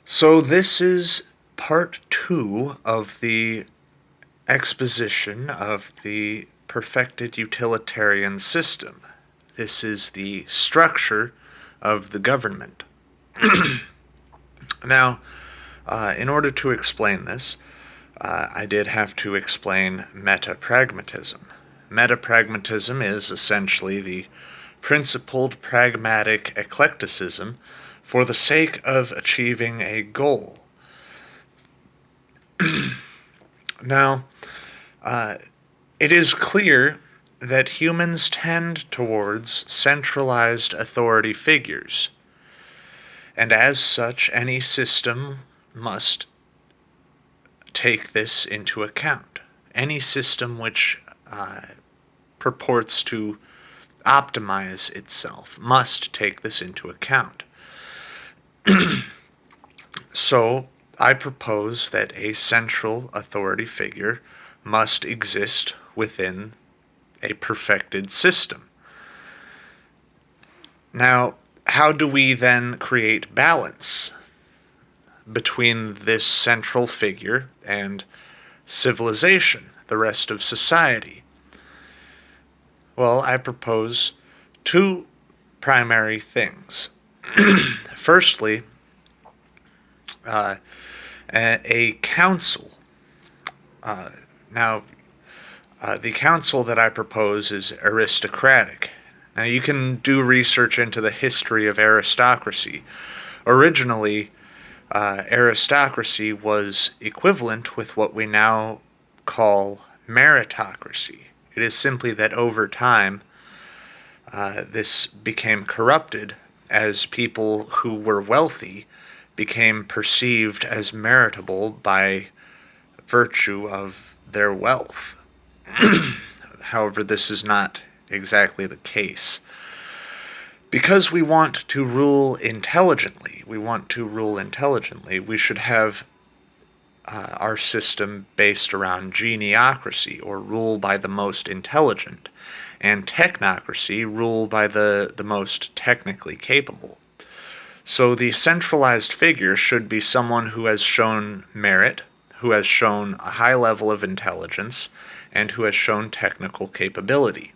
So this is part two of the exposition of the perfected utilitarian system. This is the structure of the government. Now, in order to explain this, I did have to explain metapragmatism. Metapragmatism is essentially the principled pragmatic eclecticism for the sake of achieving a goal. Now, it is clear that humans tend towards centralized authority figures, and as such, any system must take this into account. Any system which purports to optimize itself must take this into account. So, I propose that a central authority figure must exist within a perfected system. Now, how do we then create balance between this central figure and civilization, the rest of society? Well, I propose two primary things. Firstly, a council. Now, the council that I propose is aristocratic. Now, you can do research into the history of aristocracy. Originally, aristocracy was equivalent with what we now call meritocracy. It is simply that over time, this became corrupted as people who were wealthy became perceived as meritable by virtue of their wealth. However, this is not exactly the case. Because we want to rule intelligently, we should have our system based around geniocracy, or rule by the most intelligent, and technocracy, rule by the most technically capable. So the centralized figure should be someone who has shown merit, who has shown a high level of intelligence, and who has shown technical capability.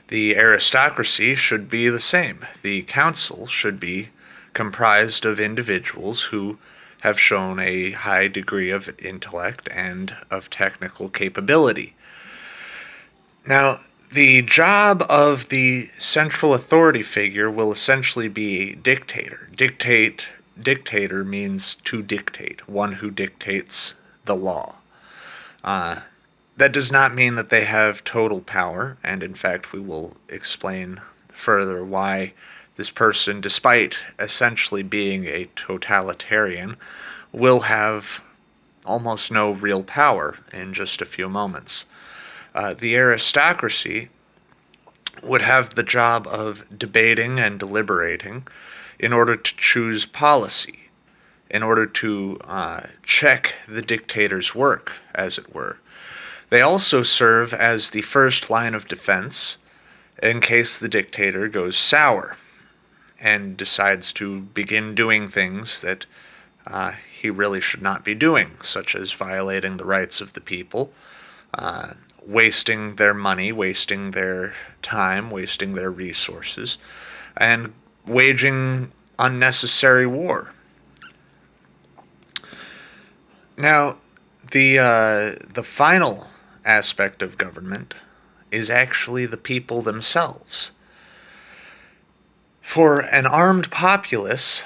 The aristocracy should be the same. The council should be comprised of individuals who have shown a high degree of intellect and of technical capability. Now, the job of the central authority figure will essentially be a dictator. Dictator means to dictate, one who dictates the law. That does not mean that they have total power, and in fact we will explain further why this person, despite essentially being a totalitarian, will have almost no real power in just a few moments. The aristocracy would have the job of debating and deliberating in order to choose policy, in order to check the dictator's work, as it were. They also serve as the first line of defense in case the dictator goes sour and decides to begin doing things that he really should not be doing, such as violating the rights of the people, wasting their money, wasting their time, wasting their resources, and waging unnecessary war. Now, the final aspect of government is actually the people themselves. For an armed populace,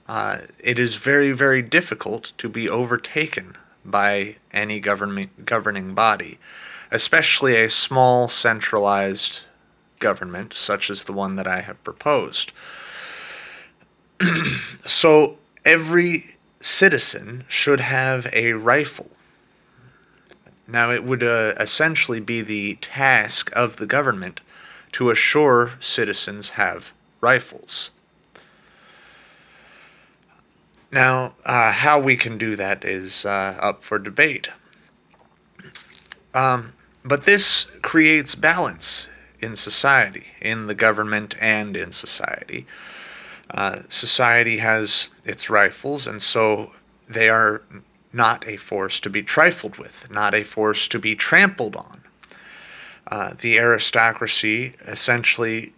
it is very, very difficult to be overtaken by any governing body, especially a small centralized government such as the one that I have proposed. So every citizen should have a rifle. Now, it would essentially be the task of the government to assure citizens have rifles. Now, how we can do that is up for debate. But this creates balance in society, in the government and in society. Society has its rifles, and so they are not a force to be trifled with, not a force to be trampled on. The aristocracy essentially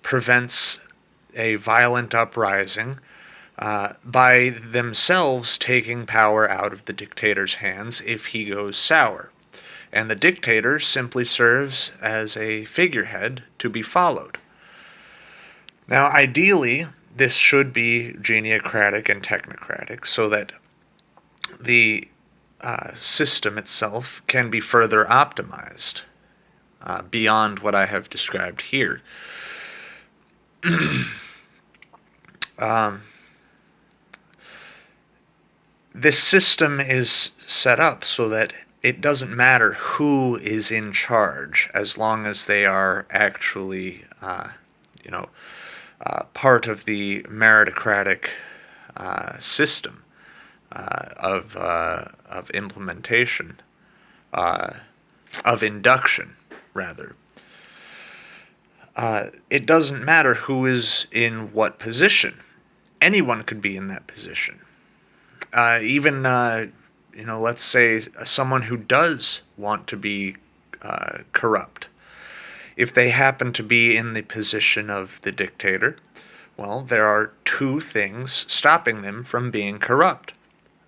prevents a violent uprising by themselves taking power out of the dictator's hands if he goes sour. And the dictator simply serves as a figurehead to be followed. Now, ideally, this should be geniocratic and technocratic so that the system itself can be further optimized beyond what I have described here. This system is set up so that it doesn't matter who is in charge as long as they are actually, part of the meritocratic system of implementation, of induction, rather. It doesn't matter who is in what position. Anyone could be in that position. Even, let's say someone who does want to be corrupt. If they happen to be in the position of the dictator, well, there are two things stopping them from being corrupt.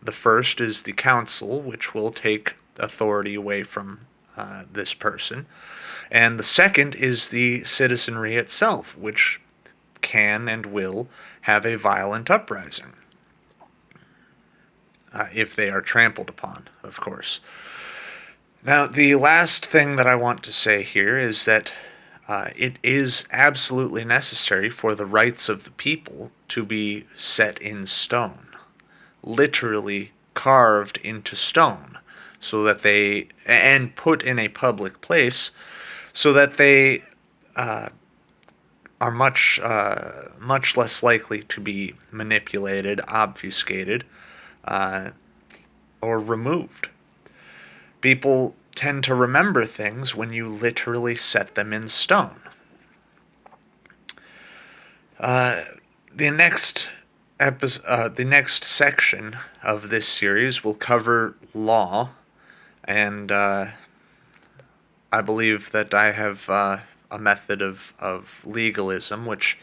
The first is the council, which will take authority away from this person. And the second is the citizenry itself, which can and will have a violent uprising. If they are trampled upon, of course. Now, the last thing that I want to say here is that it is absolutely necessary for the rights of the people to be set in stone, literally carved into stone, so that and put in a public place, so that they are much less likely to be manipulated, obfuscated, or removed. People tend to remember things when you literally set them in stone. The next section of this series will cover law, and I believe that I have a method of legalism, which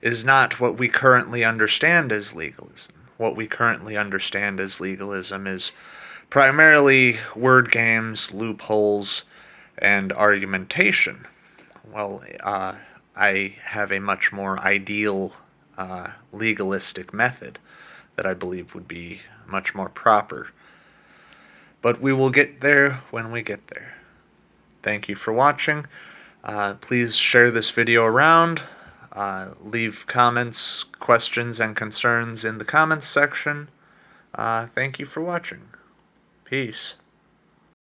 is not what we currently understand as legalism. What we currently understand as legalism is primarily word games, loopholes, and argumentation. Well, I have a much more ideal legalistic method that I believe would be much more proper. But we will get there when we get there. Thank you for watching. Please share this video around. Leave comments, questions, and concerns in the comments section. Thank you for watching. Peace.